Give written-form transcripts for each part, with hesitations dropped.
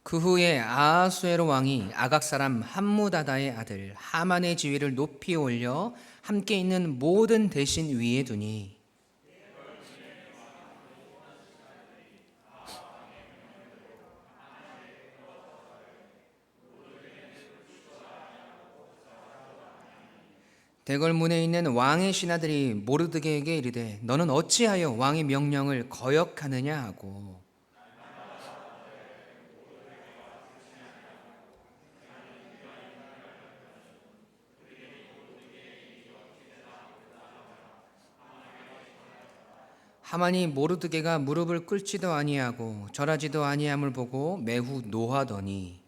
그 후에 아하수에로 왕이 아각 사람 함무다다의 아들 하만의 지위를 높이 올려 함께 있는 모든 대신 위에 두니 대궐문에 있는 왕의 신하들이 모르드게에게 이르되 너는 어찌하여 왕의 명령을 거역하느냐 하고 하만이 모르드게가 무릎을 꿇지도 아니하고 절하지도 아니함을 보고 매우 노하더니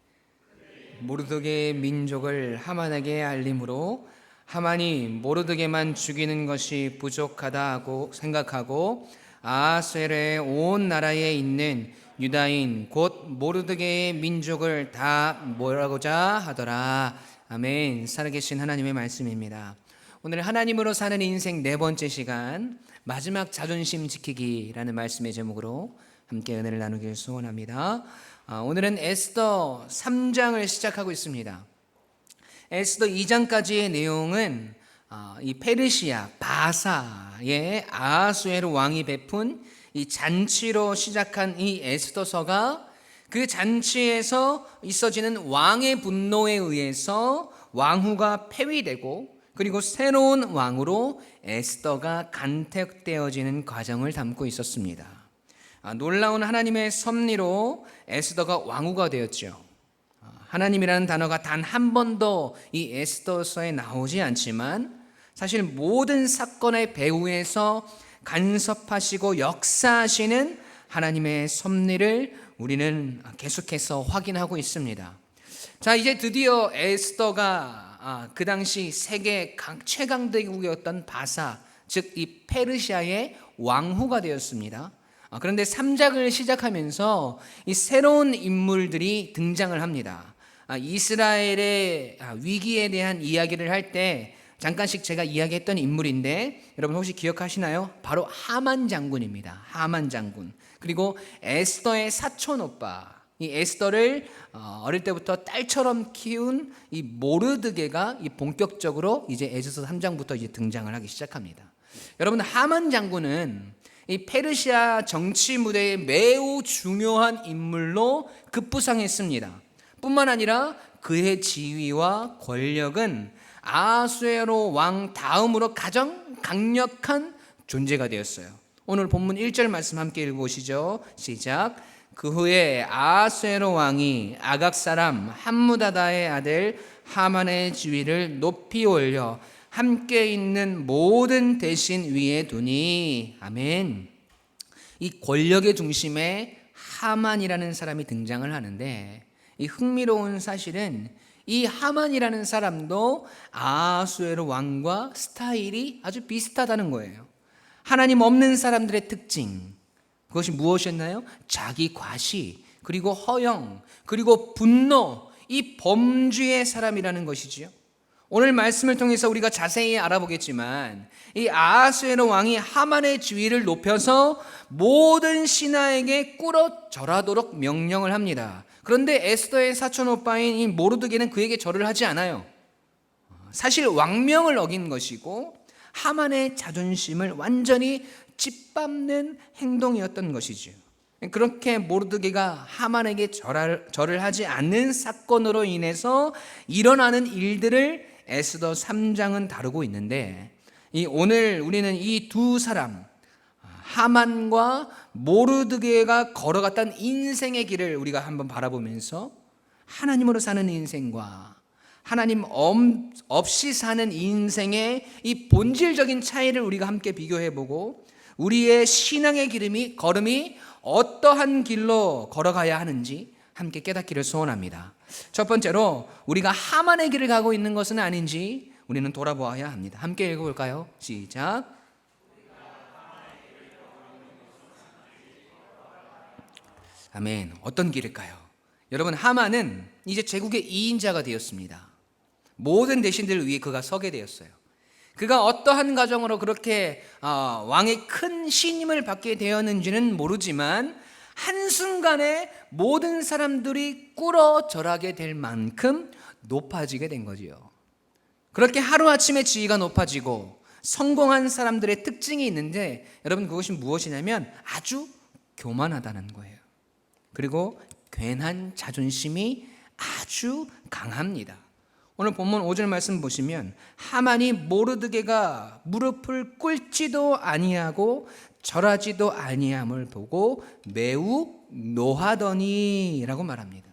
모르드게의 민족을 하만에게 알림으로 하만이 모르드게만 죽이는 것이 부족하다 하고 생각하고 아하수에로의 온 나라에 있는 유다인 곧 모르드게의 민족을 다 모으고자 하더라. 아멘. 살아계신 하나님의 말씀입니다. 오늘 하나님으로 사는 인생 네 번째 시간 마지막 자존심 지키기라는 말씀의 제목으로 함께 은혜를 나누길 소원합니다. 오늘은 에스더 3장을 시작하고 있습니다. 에스더 2장까지의 내용은 이 페르시아 바사의 아하수에로 왕이 베푼 이 잔치로 시작한 이 에스더서가 그 잔치에서 있어지는 왕의 분노에 의해서 왕후가 폐위되고 그리고 새로운 왕으로 에스더가 간택되어지는 과정을 담고 있었습니다. 놀라운 하나님의 섭리로 에스더가 왕후가 되었죠. 하나님이라는 단어가 단 한 번도 이 에스더서에 나오지 않지만 사실 모든 사건의 배후에서 간섭하시고 역사하시는 하나님의 섭리를 우리는 계속해서 확인하고 있습니다. 자, 이제 드디어 에스더가 그 당시 세계 최강대국이었던 바사, 즉 이 페르시아의 왕후가 되었습니다. 그런데 3장을 시작하면서 이 새로운 인물들이 등장을 합니다. 이스라엘의 위기에 대한 이야기를 할 때 잠깐씩 제가 이야기했던 인물인데 여러분 혹시 기억하시나요? 바로 하만 장군입니다. 하만 장군. 그리고 에스더의 사촌 오빠, 이 에스더를 어릴 때부터 딸처럼 키운 이 모르드게가 본격적으로 이제 에스더 3장부터 이제 등장을 하기 시작합니다. 여러분, 하만 장군은 이 페르시아 정치 무대에 매우 중요한 인물로 급부상했습니다. 뿐만 아니라 그의 지위와 권력은 아하수에로 왕 다음으로 가장 강력한 존재가 되었어요. 오늘 본문 1절 말씀 함께 읽어보시죠. 시작. 그 후에 아하수에로 왕이 아각 사람 함무다다의 아들 하만의 지위를 높이 올려 함께 있는 모든 대신 위에 두니. 아멘. 이 권력의 중심에 하만이라는 사람이 등장을 하는데 이 흥미로운 사실은 이 하만이라는 사람도 아하수에로 왕과 스타일이 아주 비슷하다는 거예요. 하나님 없는 사람들의 특징, 그것이 무엇이었나요? 자기 과시, 그리고 허영, 그리고 분노, 이 범주의 사람이라는 것이지요. 오늘 말씀을 통해서 우리가 자세히 알아보겠지만 이 아하수에로 왕이 하만의 지위를 높여서 모든 신하에게 꿇어 절하도록 명령을 합니다. 그런데 에스더의 사촌 오빠인 이 모르드게는 그에게 절을 하지 않아요. 사실 왕명을 어긴 것이고 하만의 자존심을 완전히 짓밟는 행동이었던 것이죠. 그렇게 모르드게가 하만에게 절을 하지 않는 사건으로 인해서 일어나는 일들을 에스더 3장은 다루고 있는데 오늘 우리는 이 두 사람 하만과 모르드게가 걸어갔던 인생의 길을 우리가 한번 바라보면서 하나님으로 사는 인생과 하나님 없이 사는 인생의 이 본질적인 차이를 우리가 함께 비교해보고 우리의 신앙의 걸음이 어떠한 길로 걸어가야 하는지 함께 깨닫기를 소원합니다. 첫 번째로 우리가 하만의 길을 가고 있는 것은 아닌지 우리는 돌아보아야 합니다. 함께 읽어볼까요? 시작. 아멘. 어떤 길일까요? 여러분, 하만은 이제 제국의 2인자가 되었습니다. 모든 대신들 위에 그가 서게 되었어요. 그가 어떠한 가정으로 그렇게 왕의 큰 신임을 받게 되었는지는 모르지만 한순간에 모든 사람들이 꿇어 절하게 될 만큼 높아지게 된 거지요. 그렇게 하루아침에 지위가 높아지고 성공한 사람들의 특징이 있는데, 여러분 그것이 무엇이냐면 아주 교만하다는 거예요. 그리고 괜한 자존심이 아주 강합니다. 오늘 본문 5절 말씀 보시면 하만이 모르드게가 무릎을 꿇지도 아니하고 절하지도 아니함을 보고 매우 노하더니 라고 말합니다.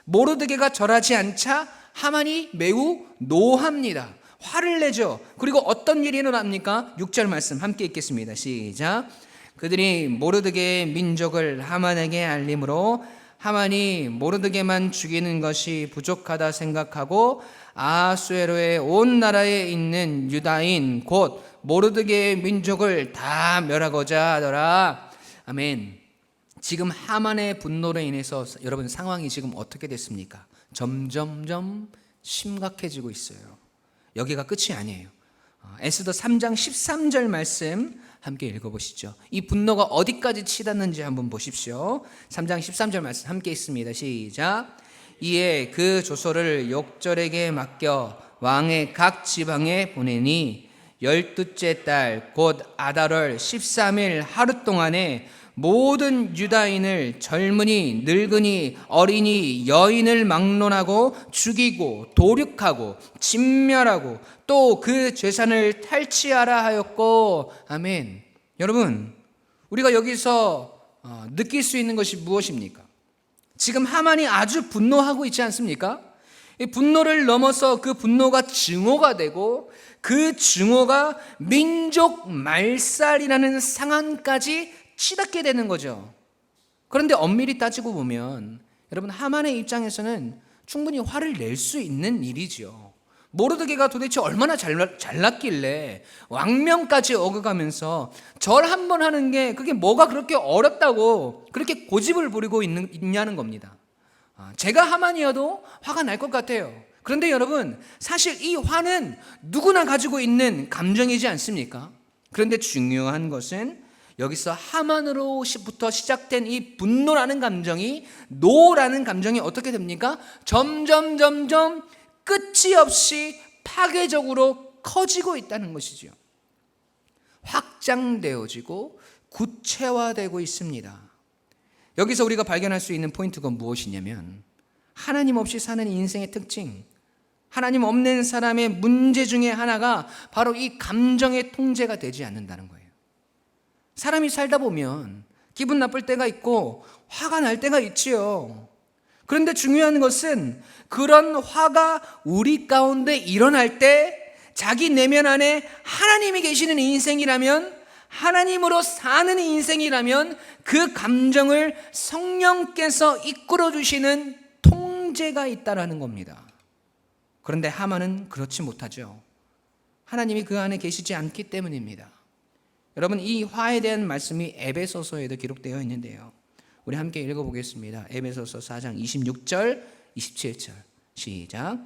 모르드게가 절하지 않자 하만이 매우 노합니다. 화를 내죠. 그리고 어떤 일이 일어납니까? 6절 말씀 함께 읽겠습니다. 시작. 그들이 모르드게의 민족을 하만에게 알림으로 하만이 모르드게만 죽이는 것이 부족하다 생각하고 아하수에로의 온 나라에 있는 유다인 곧 모르드게의 민족을 다 멸하고자 하더라. 아멘. 지금 하만의 분노로 인해서 여러분 상황이 지금 어떻게 됐습니까? 점점점 심각해지고 있어요. 여기가 끝이 아니에요. 에스더 3장 13절 말씀 함께 읽어보시죠. 이 분노가 어디까지 치닫는지 한번 보십시오. 3장 13절 말씀 함께 읽습니다. 시작. 이에 그 조서를 욕절에게 맡겨 왕의 각 지방에 보내니 12째 달 곧 아달월 13일 하루 동안에 모든 유다인을 젊은이, 늙은이, 어린이, 여인을 막론하고 죽이고 도륙하고 진멸하고 또 그 재산을 탈취하라 하였고. 아멘. 여러분, 우리가 여기서 느낄 수 있는 것이 무엇입니까? 지금 하만이 아주 분노하고 있지 않습니까? 이 분노를 넘어서 그 분노가 증오가 되고 그 증오가 민족 말살이라는 상황까지 치닫게 되는 거죠. 그런데 엄밀히 따지고 보면 여러분 하만의 입장에서는 충분히 화를 낼 수 있는 일이죠. 모르드게가 도대체 얼마나 잘났길래 왕명까지 어겨가면서 절 한 번 하는 게 그게 뭐가 그렇게 어렵다고 그렇게 고집을 부리고 있냐는 겁니다. 제가 하만이어도 화가 날 것 같아요. 그런데 여러분 사실 이 화는 누구나 가지고 있는 감정이지 않습니까? 그런데 중요한 것은 여기서 하만으로부터 시작된 이 분노라는 감정이 노라는 감정이 어떻게 됩니까? 점점 끝이 없이 파괴적으로 커지고 있다는 것이죠. 확장되어지고 구체화되고 있습니다. 여기서 우리가 발견할 수 있는 포인트가 무엇이냐면 하나님 없이 사는 인생의 특징, 하나님 없는 사람의 문제 중에 하나가 바로 이 감정의 통제가 되지 않는다는 거예요. 사람이 살다 보면 기분 나쁠 때가 있고 화가 날 때가 있지요. 그런데 중요한 것은 그런 화가 우리 가운데 일어날 때 자기 내면 안에 하나님이 계시는 인생이라면, 하나님으로 사는 인생이라면 그 감정을 성령께서 이끌어 주시는 통제가 있다라는 겁니다. 그런데 하만은 그렇지 못하죠. 하나님이 그 안에 계시지 않기 때문입니다. 여러분 이 화에 대한 말씀이 에베소서에도 기록되어 있는데요. 우리 함께 읽어보겠습니다. 에베소서 4장 26절 27절 시작.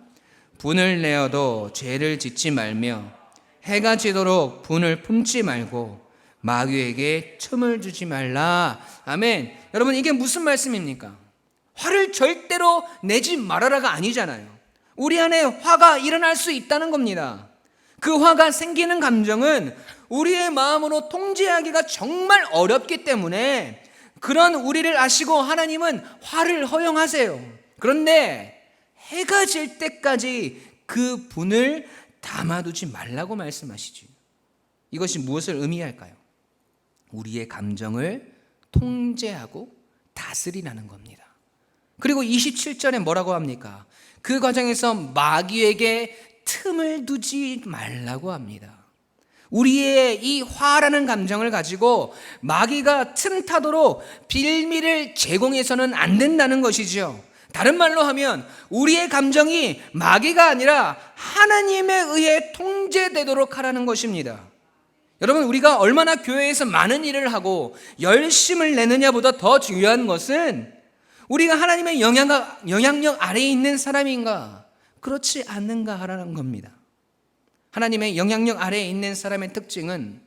분을 내어도 죄를 짓지 말며 해가 지도록 분을 품지 말고 마귀에게 틈을 주지 말라. 아멘. 여러분 이게 무슨 말씀입니까? 화를 절대로 내지 말아라가 아니잖아요. 우리 안에 화가 일어날 수 있다는 겁니다. 그 화가 생기는 감정은 우리의 마음으로 통제하기가 정말 어렵기 때문에 그런 우리를 아시고 하나님은 화를 허용하세요. 그런데 해가 질 때까지 그 분을 담아두지 말라고 말씀하시죠. 이것이 무엇을 의미할까요? 우리의 감정을 통제하고 다스리라는 겁니다. 그리고 27절에 뭐라고 합니까? 그 과정에서 마귀에게 틈을 두지 말라고 합니다. 우리의 이 화라는 감정을 가지고 마귀가 틈타도록 빌미를 제공해서는 안 된다는 것이죠. 다른 말로 하면 우리의 감정이 마귀가 아니라 하나님에 의해 통제되도록 하라는 것입니다. 여러분 우리가 얼마나 교회에서 많은 일을 하고 열심을 내느냐보다 더 중요한 것은 우리가 하나님의 영향력 아래에 있는 사람인가 그렇지 않는가 하라는 겁니다. 하나님의 영향력 아래에 있는 사람의 특징은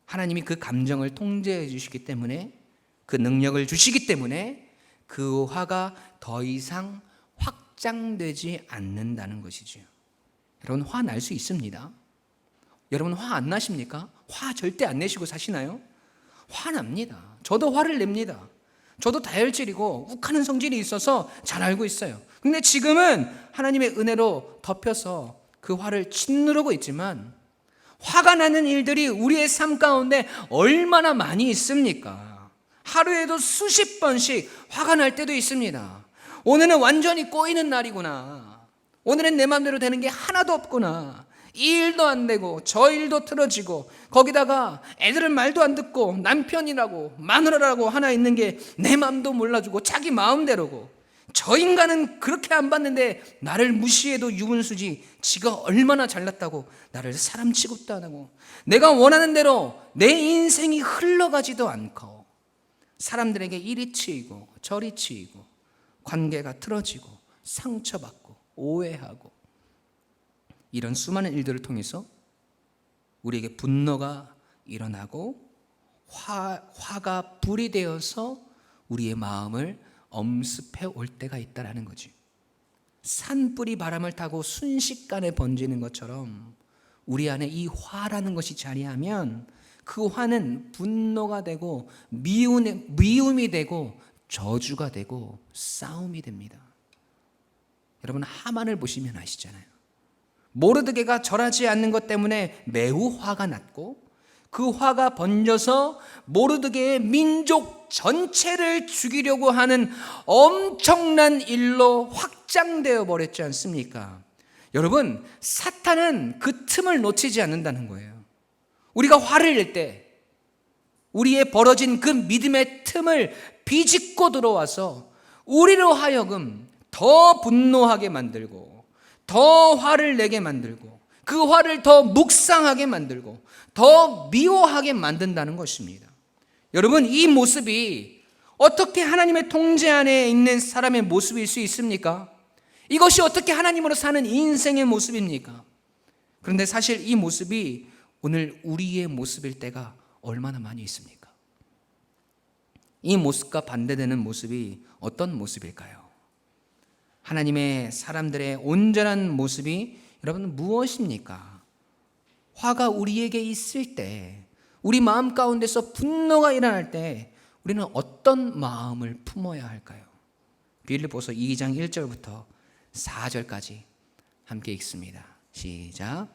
하나님이 그 감정을 통제해 주시기 때문에 그 능력을 주시기 때문에 그 화가 더 이상 확장되지 않는다는 것이죠. 여러분, 화 날 수 있습니다. 여러분, 화 안 나십니까? 화 절대 안 내시고 사시나요? 화 납니다. 저도 화를 냅니다. 저도 다혈질이고 욱하는 성질이 있어서 잘 알고 있어요. 근데 지금은 하나님의 은혜로 덮여서 그 화를 짓누르고 있지만, 화가 나는 일들이 우리의 삶 가운데 얼마나 많이 있습니까? 하루에도 수십 번씩 화가 날 때도 있습니다. 오늘은 완전히 꼬이는 날이구나. 오늘은 내 마음대로 되는 게 하나도 없구나. 이 일도 안 되고 저 일도 틀어지고, 거기다가 애들은 말도 안 듣고 남편이라고 마누라라고 하나 있는 게 내 마음도 몰라주고 자기 마음대로고, 저 인간은 그렇게 안 봤는데 나를 무시해도 유분수지, 지가 얼마나 잘났다고 나를 사람 취급도 안 하고, 내가 원하는 대로 내 인생이 흘러가지도 않고, 사람들에게 이리 치이고 저리 치이고, 관계가 틀어지고 상처받고 오해하고, 이런 수많은 일들을 통해서 우리에게 분노가 일어나고 화가 불이 되어서 우리의 마음을 엄습해 올 때가 있다라는 거지. 산불이 바람을 타고 순식간에 번지는 것처럼 우리 안에 이 화라는 것이 자리하면 그 화는 분노가 되고 미움이 되고 저주가 되고 싸움이 됩니다. 여러분, 하만을 보시면 아시잖아요. 모르드게가 절하지 않는 것 때문에 매우 화가 났고, 그 화가 번져서 모르드게의 민족 전체를 죽이려고 하는 엄청난 일로 확장되어 버렸지 않습니까? 여러분, 사탄은 그 틈을 놓치지 않는다는 거예요. 우리가 화를 낼 때 우리의 벌어진 그 믿음의 틈을 비집고 들어와서 우리로 하여금 더 분노하게 만들고, 더 화를 내게 만들고, 그 화를 더 묵상하게 만들고 더 미워하게 만든다는 것입니다. 여러분, 이 모습이 어떻게 하나님의 통제 안에 있는 사람의 모습일 수 있습니까? 이것이 어떻게 하나님으로 사는 인생의 모습입니까? 그런데 사실 이 모습이 오늘 우리의 모습일 때가 얼마나 많이 있습니까? 이 모습과 반대되는 모습이 어떤 모습일까요? 하나님의 사람들의 온전한 모습이 여러분 무엇입니까? 화가 우리에게 있을 때, 우리 마음 가운데서 분노가 일어날 때 우리는 어떤 마음을 품어야 할까요? 빌립보서 2장 1절부터 4절까지 함께 읽습니다. 시작.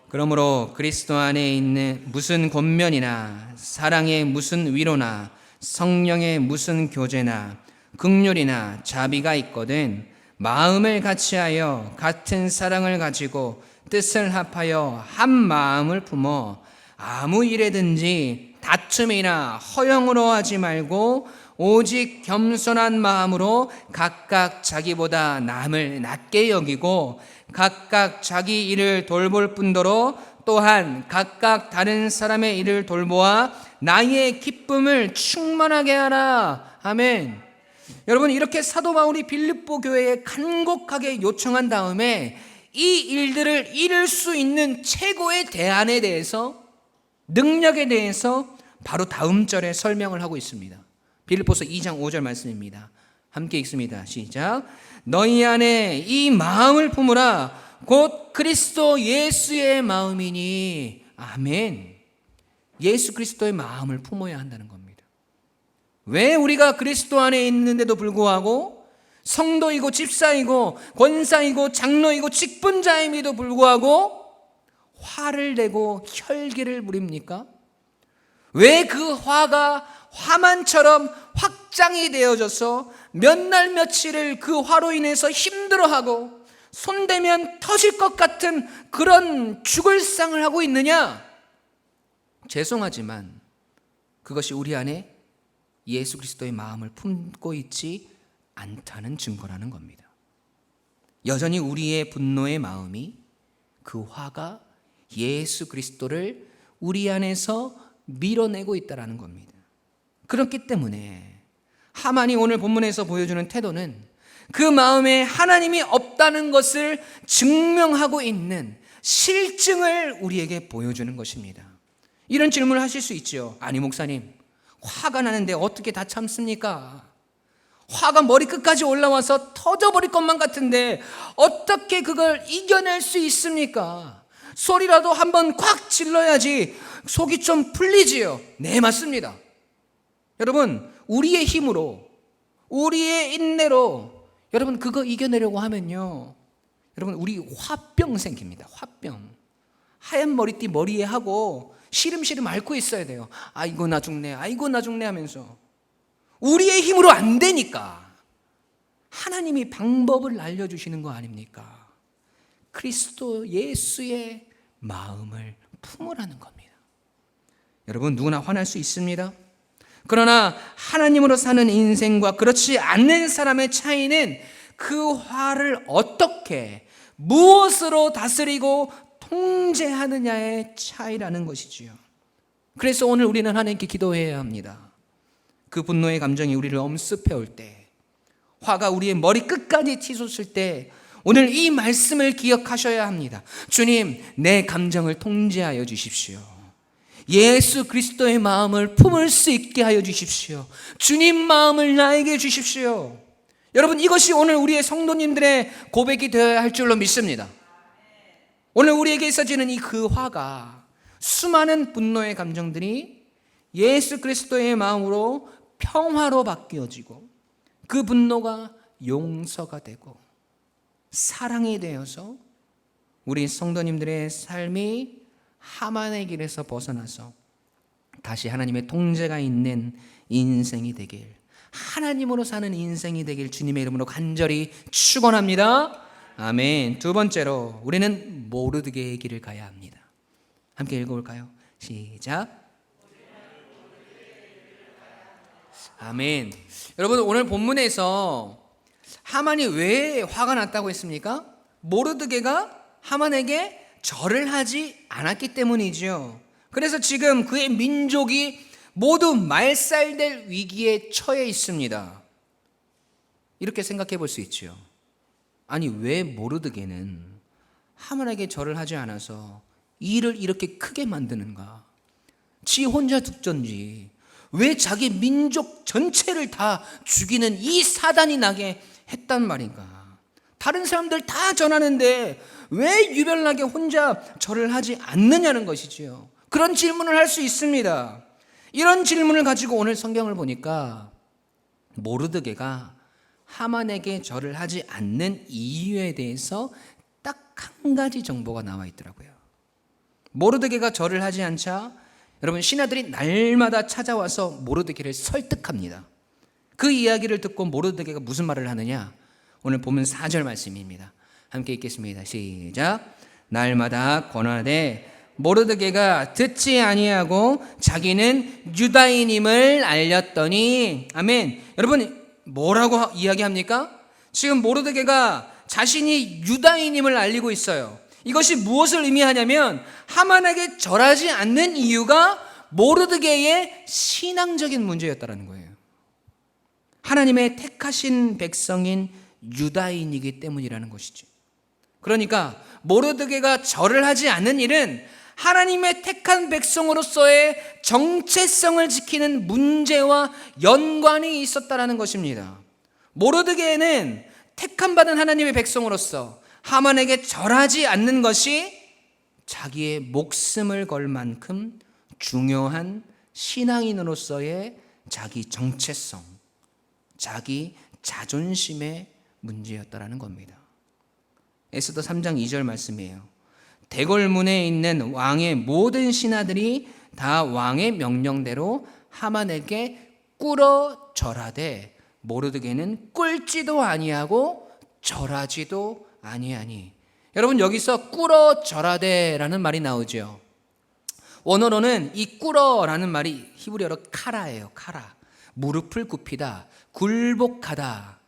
그러므로 그리스도 안에 있는 무슨 권면이나 사랑의 무슨 위로나 성령의 무슨 교제나 긍휼이나 자비가 있거든 마음을 같이하여 같은 사랑을 가지고 뜻을 합하여 한 마음을 품어 아무 일에든지 다툼이나 허영으로 하지 말고 오직 겸손한 마음으로 각각 자기보다 남을 낮게 여기고 각각 자기 일을 돌볼 뿐더러 또한 각각 다른 사람의 일을 돌보아 나의 기쁨을 충만하게 하라. 아멘. 여러분, 이렇게 사도 바울이 빌립보 교회에 간곡하게 요청한 다음에 이 일들을 이룰 수 있는 최고의 대안에 대해서, 능력에 대해서 바로 다음 절에 설명을 하고 있습니다. 빌립보서 2장 5절 말씀입니다. 함께 읽습니다. 시작. 너희 안에 이 마음을 품으라. 곧 그리스도 예수의 마음이니. 아멘. 예수 그리스도의 마음을 품어야 한다는 겁니다. 왜 우리가 그리스도 안에 있는데도 불구하고, 성도이고 집사이고 권사이고 장로이고 직분자임에도 불구하고 화를 내고 혈기를 부립니까? 왜 그 화가 화만처럼 확장이 되어져서 몇 날 며칠을 그 화로 인해서 힘들어하고 손대면 터질 것 같은 그런 죽을 상을 하고 있느냐? 죄송하지만 그것이 우리 안에 예수 그리스도의 마음을 품고 있지 않다는 증거라는 겁니다. 여전히 우리의 분노의 마음이, 그 화가 예수 그리스도를 우리 안에서 밀어내고 있다는 겁니다. 그렇기 때문에 하만이 오늘 본문에서 보여주는 태도는 그 마음에 하나님이 없다는 것을 증명하고 있는 실증을 우리에게 보여주는 것입니다. 이런 질문을 하실 수 있죠. 아니 목사님, 화가 나는데 어떻게 다 참습니까? 화가 머리 끝까지 올라와서 터져버릴 것만 같은데 어떻게 그걸 이겨낼 수 있습니까? 소리라도 한번 콱 질러야지 속이 좀 풀리지요. 네, 맞습니다. 여러분, 우리의 힘으로, 우리의 인내로 여러분 그거 이겨내려고 하면요, 여러분 우리 화병 생깁니다. 화병. 하얀 머리띠 머리에 하고 시름시름 앓고 있어야 돼요. 아이고 나 죽네, 아이고 나 죽네 하면서. 우리의 힘으로 안 되니까 하나님이 방법을 알려주시는 거 아닙니까? 그리스도 예수의 마음을 품으라는 겁니다. 여러분, 누구나 화날 수 있습니다. 그러나 하나님으로 사는 인생과 그렇지 않는 사람의 차이는 그 화를 어떻게, 무엇으로 다스리고 통제하느냐의 차이라는 것이지요. 그래서 오늘 우리는 하나님께 기도해야 합니다. 그 분노의 감정이 우리를 엄습해 올 때, 화가 우리의 머리 끝까지 치솟을 때 오늘 이 말씀을 기억하셔야 합니다. 주님, 내 감정을 통제하여 주십시오. 예수 그리스도의 마음을 품을 수 있게 하여 주십시오. 주님 마음을 나에게 주십시오. 여러분, 이것이 오늘 우리의 성도님들의 고백이 되어야 할 줄로 믿습니다. 오늘 우리에게 있어지는 이 그 화가, 수많은 분노의 감정들이 예수 그리스도의 마음으로 평화로 바뀌어지고 그 분노가 용서가 되고 사랑이 되어서 우리 성도님들의 삶이 하만의 길에서 벗어나서 다시 하나님의 통제가 있는 인생이 되길, 하나님으로 사는 인생이 되길 주님의 이름으로 간절히 축원합니다. 아멘. 두 번째로 우리는 모르드게의 길을 가야 합니다. 함께 읽어볼까요? 시작. 아멘. 여러분, 오늘 본문에서 하만이 왜 화가 났다고 했습니까? 모르드게가 하만에게 절을 하지 않았기 때문이죠. 그래서 지금 그의 민족이 모두 말살될 위기에 처해 있습니다. 이렇게 생각해 볼 수 있죠. 아니, 왜 모르드게는 하만에게 절을 하지 않아서 일을 이렇게 크게 만드는가? 지 혼자 죽던지 왜 자기 민족 전체를 다 죽이는 이 사단이 나게 했단 말인가? 다른 사람들 다 전하는데 왜 유별나게 혼자 절을 하지 않느냐는 것이지요. 그런 질문을 할 수 있습니다. 이런 질문을 가지고 오늘 성경을 보니까 모르드게가 하만에게 절을 하지 않는 이유에 대해서 딱 한 가지 정보가 나와 있더라고요. 모르드게가 절을 하지 않자 여러분, 신하들이 날마다 찾아와서 모르드게를 설득합니다. 그 이야기를 듣고 모르드게가 무슨 말을 하느냐? 오늘 보면 4절 말씀입니다. 함께 읽겠습니다. 시작. 날마다 권하되 모르드게가 듣지 아니하고 자기는 유다인임을 알렸더니, 아멘. 여러분, 뭐라고 이야기합니까? 지금 모르드게가 자신이 유다인임을 알리고 있어요. 이것이 무엇을 의미하냐면 하만에게 절하지 않는 이유가 모르드게의 신앙적인 문제였다는 거예요. 하나님의 택하신 백성인 유다인이기 때문이라는 것이죠. 그러니까 모르드게가 절을 하지 않는 일은 하나님의 택한 백성으로서의 정체성을 지키는 문제와 연관이 있었다는 것입니다. 모르드게는 택함받은 하나님의 백성으로서 하만에게 절하지 않는 것이 자기의 목숨을 걸 만큼 중요한 신앙인으로서의 자기 정체성, 자기 자존심의 문제였다라는 겁니다. 에스더 3장 2절 말씀이에요. 대궐문에 있는 왕의 모든 신하들이 다 왕의 명령대로 하만에게 꿇어 절하되 모르드게는 꿇지도 아니하고 절하지도 아니하니. 여러분, 여기서 꿇어 절하되라는 말이 나오죠. 원어로는 이 꿇어라는 말이 히브리어로 카라예요. 카라. 무릎을 굽히다, 굴복하다.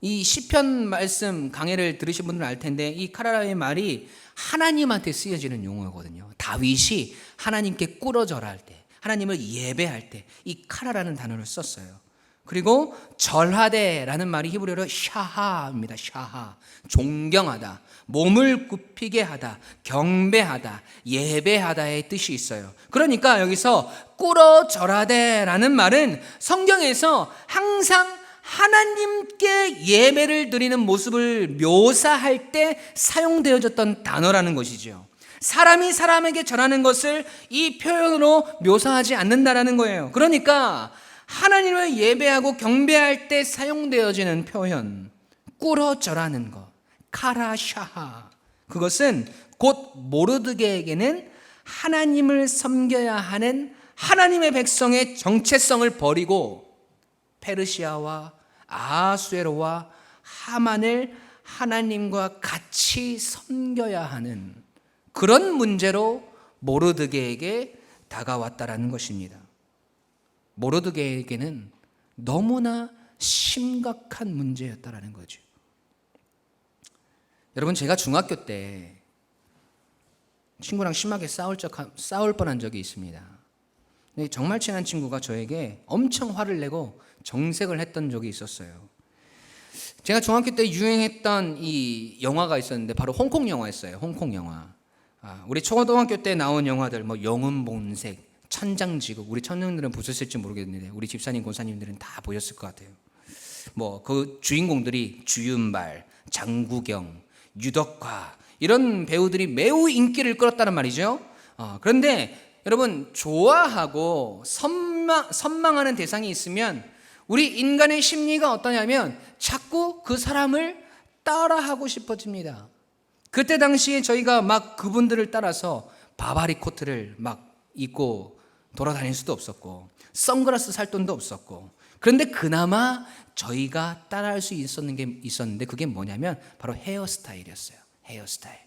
이 시편 말씀 강해를 들으신 분들은 알 텐데 이 카라의 말이 하나님한테 쓰여지는 용어거든요. 다윗이 하나님께 꿇어 절할 때, 하나님을 예배할 때 이 카라라는 단어를 썼어요. 그리고 절하되라는 말이 히브리어로 샤하입니다. 샤하. 존경하다, 몸을 굽히게 하다, 경배하다, 예배하다의 뜻이 있어요. 그러니까 여기서 꿇어 절하되라는 말은 성경에서 항상 하나님께 예배를 드리는 모습을 묘사할 때 사용되어졌던 단어라는 것이죠. 사람이 사람에게 절하는 것을 이 표현으로 묘사하지 않는다라는 거예요. 그러니까 하나님을 예배하고 경배할 때 사용되어지는 표현, 꿇어 절하는 것, 카라샤하, 그것은 곧 모르드게에게는 하나님을 섬겨야 하는 하나님의 백성의 정체성을 버리고 페르시아와 아하수에로와 하만을 하나님과 같이 섬겨야 하는 그런 문제로 모르드게에게 다가왔다라는 것입니다. 모르드게에게는 너무나 심각한 문제였다라는 거죠. 여러분, 제가 중학교 때 친구랑 심하게 싸울 뻔한 적이 있습니다. 정말 친한 친구가 저에게 엄청 화를 내고 정색을 했던 적이 있었어요. 제가 중학교 때 유행했던 이 영화가 있었는데 바로 홍콩 영화였어요. 홍콩 영화. 우리 초등학교 때 나온 영화들 뭐 영웅본색, 천장지국, 우리 청년들은 보셨을지 모르겠는데 우리 집사님, 권사님들은 다 보셨을 것 같아요. 뭐 그 주인공들이 주윤발, 장국영, 유덕화 이런 배우들이 매우 인기를 끌었다는 말이죠. 그런데 여러분, 좋아하고 선망하는 대상이 있으면 우리 인간의 심리가 어떠냐면 자꾸 그 사람을 따라하고 싶어집니다. 그때 당시에 저희가 막 그분들을 따라서 바바리 코트를 막 입고 돌아다닐 수도 없었고 선글라스 살 돈도 없었고, 그런데 그나마 저희가 따라할 수 있었는데 그게 뭐냐면 바로 헤어스타일이었어요. 헤어스타일.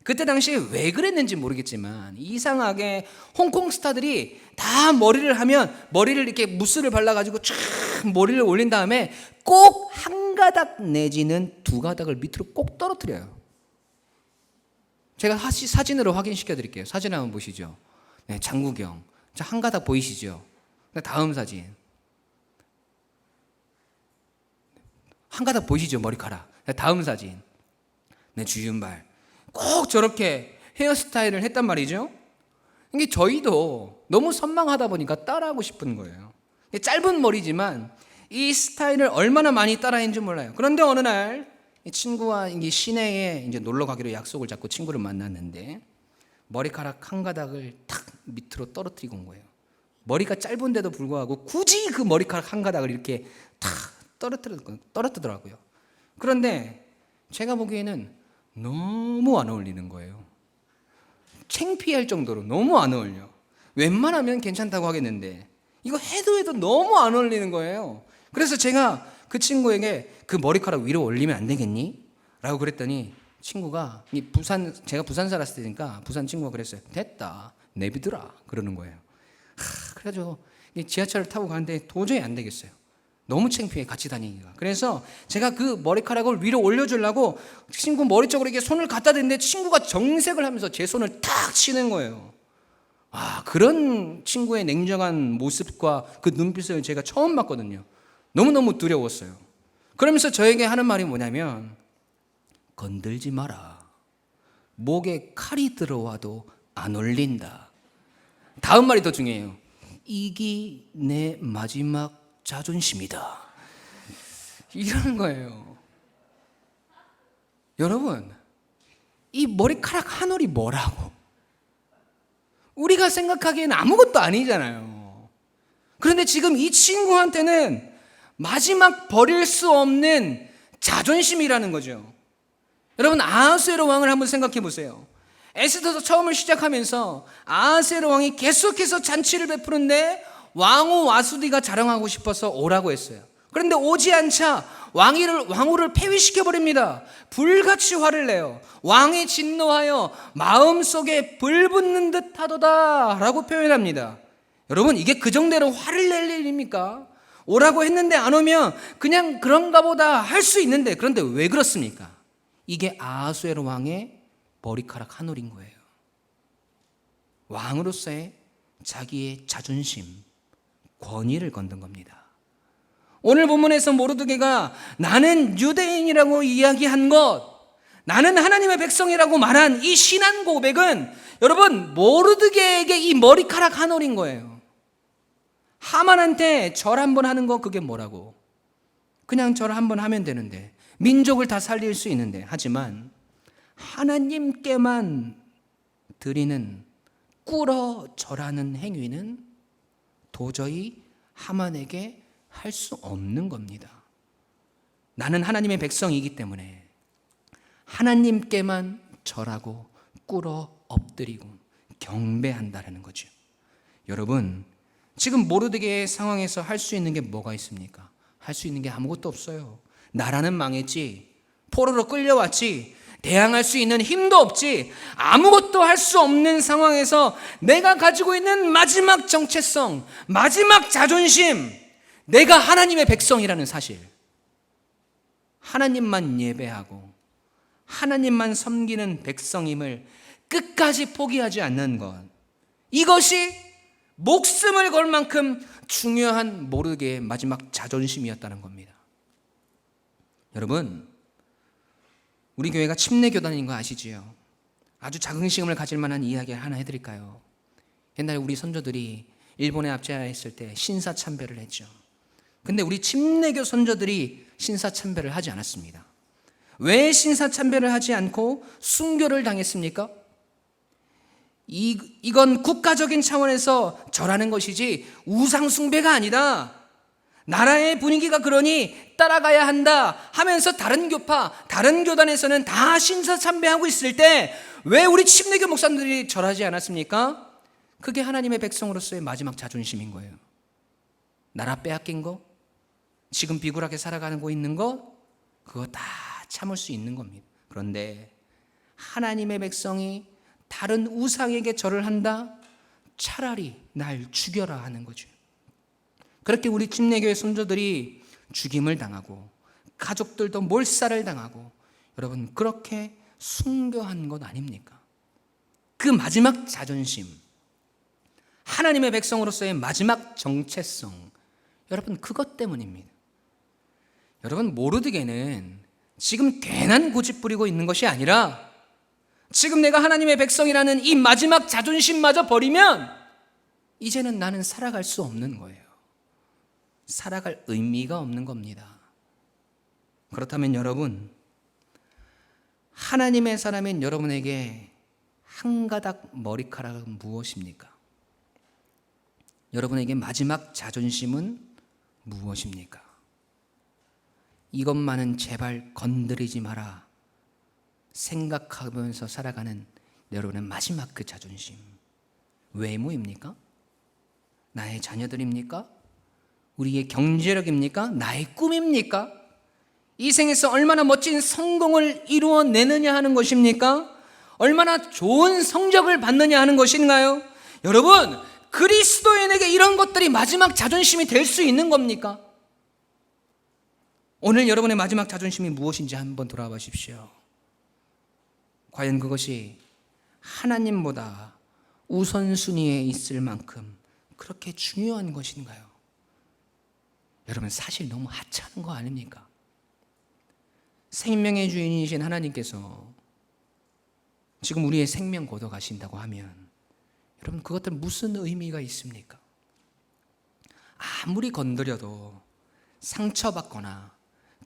그때 당시에 왜 그랬는지 모르겠지만 이상하게 홍콩 스타들이 다 머리를 하면 머리를 이렇게 무스를 발라가지고 쫙 머리를 올린 다음에 꼭 한 가닥 내지는 두 가닥을 밑으로 꼭 떨어뜨려요. 제가 사진으로 확인시켜 드릴게요. 사진 한번 보시죠. 네, 장국영. 자, 한 가닥 보이시죠? 다음 사진. 한 가닥 보이시죠? 머리카락. 다음 사진. 네, 주윤발. 꼭 저렇게 헤어스타일을 했단 말이죠. 이게 저희도 너무 선망하다 보니까 따라하고 싶은 거예요. 짧은 머리지만 이 스타일을 얼마나 많이 따라했는지 몰라요. 그런데 어느 날 이 친구와 시내에 이제 놀러 가기로 약속을 잡고 친구를 만났는데 머리카락 한 가닥을 탁 밑으로 떨어뜨리고 온 거예요. 머리가 짧은데도 불구하고 굳이 그 머리카락 한 가닥을 이렇게 탁 떨어뜨더라고요. 그런데 제가 보기에는 너무 안 어울리는 거예요. 창피할 정도로 너무 안 어울려. 웬만하면 괜찮다고 하겠는데 이거 해도 너무 안 어울리는 거예요. 그래서 제가 그 친구에게 그 머리카락 위로 올리면 안 되겠니? 라고 그랬더니 친구가 제가 부산 살았을 때니까 부산 친구가 그랬어요. 됐다, 내비두라 그러는 거예요. 그래가지고 지하철을 타고 가는데 도저히 안 되겠어요. 너무 창피해, 같이 다니기가. 그래서 제가 그 머리카락을 위로 올려주려고 친구 머리 쪽으로 이렇게 손을 갖다 대는데 친구가 정색을 하면서 제 손을 탁 치는 거예요. 그런 친구의 냉정한 모습과 그 눈빛을 제가 처음 봤거든요. 너무너무 두려웠어요. 그러면서 저에게 하는 말이 뭐냐면 건들지 마라. 목에 칼이 들어와도 안 올린다. 다음 말이 더 중요해요. 이기 내 마지막 자존심이다. 이러는 거예요. 여러분, 이 머리카락 한 올이 뭐라고? 우리가 생각하기에는 아무것도 아니잖아요. 그런데 지금 이 친구한테는 마지막 버릴 수 없는 자존심이라는 거죠. 여러분, 아하수에로 왕을 한번 생각해 보세요. 에스더서 처음을 시작하면서 아하수에로 왕이 계속해서 잔치를 베푸는데 왕후 와수디가 자랑하고 싶어서 오라고 했어요. 그런데 오지 않자 왕후를 폐위시켜버립니다. 불같이 화를 내요. 왕이 진노하여 마음속에 불 붙는 듯 하도다 라고 표현합니다. 여러분, 이게 그 정도로 화를 낼 일입니까? 오라고 했는데 안 오면 그냥 그런가 보다 할 수 있는데, 그런데 왜 그렇습니까? 이게 아하수에로 왕의 머리카락 한 올인 거예요. 왕으로서의 자기의 자존심, 권위를 건든 겁니다. 오늘 본문에서 모르드게가 나는 유대인이라고 이야기한 것, 나는 하나님의 백성이라고 말한 이 신앙 고백은 여러분 모르드게에게 이 머리카락 한 올인 거예요. 하만한테 절 한번 하는 거 그게 뭐라고? 그냥 절 한번 하면 되는데, 민족을 다 살릴 수 있는데, 하지만 하나님께만 드리는 꿇어 절하는 행위는 도저히 하만에게 할 수 없는 겁니다. 나는 하나님의 백성이기 때문에 하나님께만 절하고 꿇어 엎드리고 경배한다라는 거죠. 여러분, 지금 모르드게의 상황에서 할 수 있는 게 뭐가 있습니까? 할 수 있는 게 아무것도 없어요. 나라는 망했지, 포로로 끌려왔지, 대항할 수 있는 힘도 없지, 아무것도 할 수 없는 상황에서 내가 가지고 있는 마지막 정체성, 마지막 자존심, 내가 하나님의 백성이라는 사실, 하나님만 예배하고 하나님만 섬기는 백성임을 끝까지 포기하지 않는 것, 이것이 목숨을 걸 만큼 중요한 모르드게의 마지막 자존심이었다는 겁니다. 여러분, 우리 교회가 침례교단인 거 아시지요? 아주 자긍심을 가질 만한 이야기 하나 해드릴까요? 옛날에 우리 선조들이 일본에 압제했을 때 신사참배를 했죠. 근데 우리 침례교 선조들이 신사참배를 하지 않았습니다. 왜 신사참배를 하지 않고 순교를 당했습니까? 이건 국가적인 차원에서 절하는 것이지 우상숭배가 아니다. 나라의 분위기가 그러니 따라가야 한다 하면서 다른 교파, 다른 교단에서는 다 신사참배하고 있을 때 왜 우리 침례교 목사님들이 절하지 않았습니까? 그게 하나님의 백성으로서의 마지막 자존심인 거예요. 나라 빼앗긴 거, 지금 비굴하게 살아가고 있는 거, 그거 다 참을 수 있는 겁니다. 그런데 하나님의 백성이 다른 우상에게 절을 한다? 차라리 날 죽여라 하는 거죠. 그렇게 우리 침례교회 선조들이 죽임을 당하고 가족들도 몰살을 당하고, 여러분 그렇게 순교한 것 아닙니까? 그 마지막 자존심, 하나님의 백성으로서의 마지막 정체성, 여러분 그것 때문입니다. 여러분, 모르드게는 지금 괜한 고집 부리고 있는 것이 아니라 지금 내가 하나님의 백성이라는 이 마지막 자존심마저 버리면 이제는 나는 살아갈 수 없는 거예요. 살아갈 의미가 없는 겁니다. 그렇다면 여러분, 하나님의 사람인 여러분에게 한 가닥 머리카락은 무엇입니까? 여러분에게 마지막 자존심은 무엇입니까? 이것만은 제발 건드리지 마라 생각하면서 살아가는 여러분의 마지막 그 자존심, 외모입니까? 나의 자녀들입니까? 우리의 경제력입니까? 나의 꿈입니까? 이 생에서 얼마나 멋진 성공을 이루어내느냐 하는 것입니까? 얼마나 좋은 성적을 받느냐 하는 것인가요? 여러분, 그리스도인에게 이런 것들이 마지막 자존심이 될 수 있는 겁니까? 오늘 여러분의 마지막 자존심이 무엇인지 한번 돌아봐 보십시오. 과연 그것이 하나님보다 우선순위에 있을 만큼 그렇게 중요한 것인가요? 여러분, 사실 너무 하찮은 거 아닙니까? 생명의 주인이신 하나님께서 지금 우리의 생명 걷어 가신다고 하면 여러분, 그것들 무슨 의미가 있습니까? 아무리 건드려도 상처받거나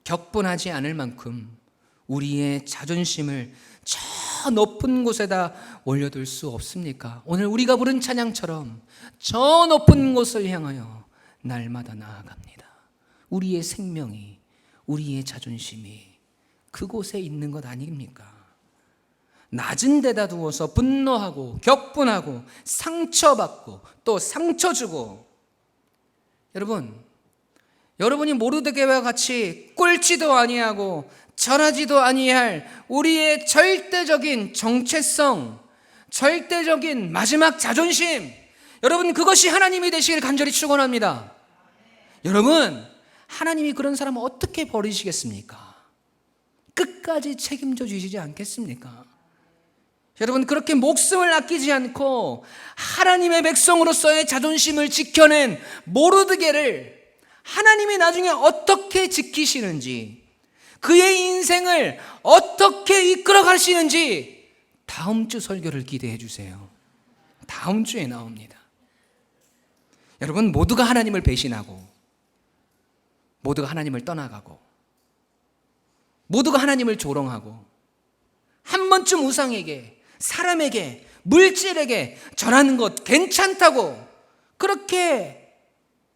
격분하지 않을 만큼 우리의 자존심을 저 높은 곳에다 올려둘 수 없습니까? 오늘 우리가 부른 찬양처럼 저 높은 곳을 향하여 날마다 나아갑니다. 우리의 생명이, 우리의 자존심이 그곳에 있는 것 아닙니까? 낮은 데다 두어서 분노하고 격분하고 상처받고 또 상처 주고, 여러분이 모르드게와 같이 꿇지도 아니하고 절하지도 아니할 우리의 절대적인 정체성, 절대적인 마지막 자존심, 여러분 그것이 하나님이 되시길 간절히 축원합니다. 여러분, 하나님이 그런 사람을 어떻게 버리시겠습니까? 끝까지 책임져 주시지 않겠습니까? 여러분, 그렇게 목숨을 아끼지 않고 하나님의 백성으로서의 자존심을 지켜낸 모르드게를 하나님이 나중에 어떻게 지키시는지, 그의 인생을 어떻게 이끌어 가시는지 다음 주 설교를 기대해 주세요. 다음 주에 나옵니다. 여러분, 모두가 하나님을 배신하고, 모두가 하나님을 떠나가고, 모두가 하나님을 조롱하고, 한 번쯤 우상에게, 사람에게, 물질에게 절하는 것 괜찮다고 그렇게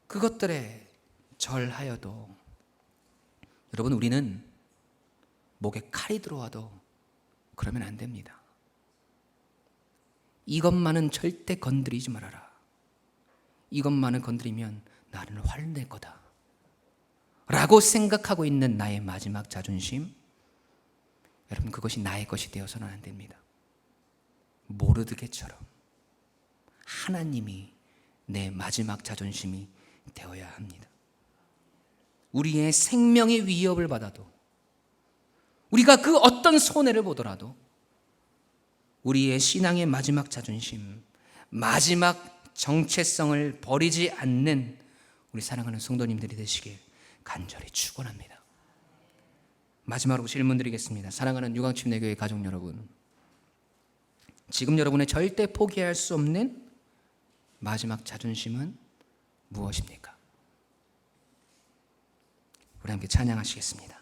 그것들에 절하여도, 여러분, 우리는 목에 칼이 들어와도 그러면 안 됩니다. 이것만은 절대 건드리지 말아라. 이것만은 건드리면 나는 화낼 거다 라고 생각하고 있는 나의 마지막 자존심, 여러분, 그것이 나의 것이 되어서는 안 됩니다. 모르드게처럼 하나님이 내 마지막 자존심이 되어야 합니다. 우리의 생명의 위협을 받아도, 우리가 그 어떤 손해를 보더라도 우리의 신앙의 마지막 자존심, 마지막 정체성을 버리지 않는 우리 사랑하는 성도님들이 되시길 간절히 축원합니다. 마지막으로 질문 드리겠습니다. 사랑하는 유광침례교회 가족 여러분, 지금 여러분의 절대 포기할 수 없는 마지막 자존심은 무엇입니까? 우리 함께 찬양하시겠습니다.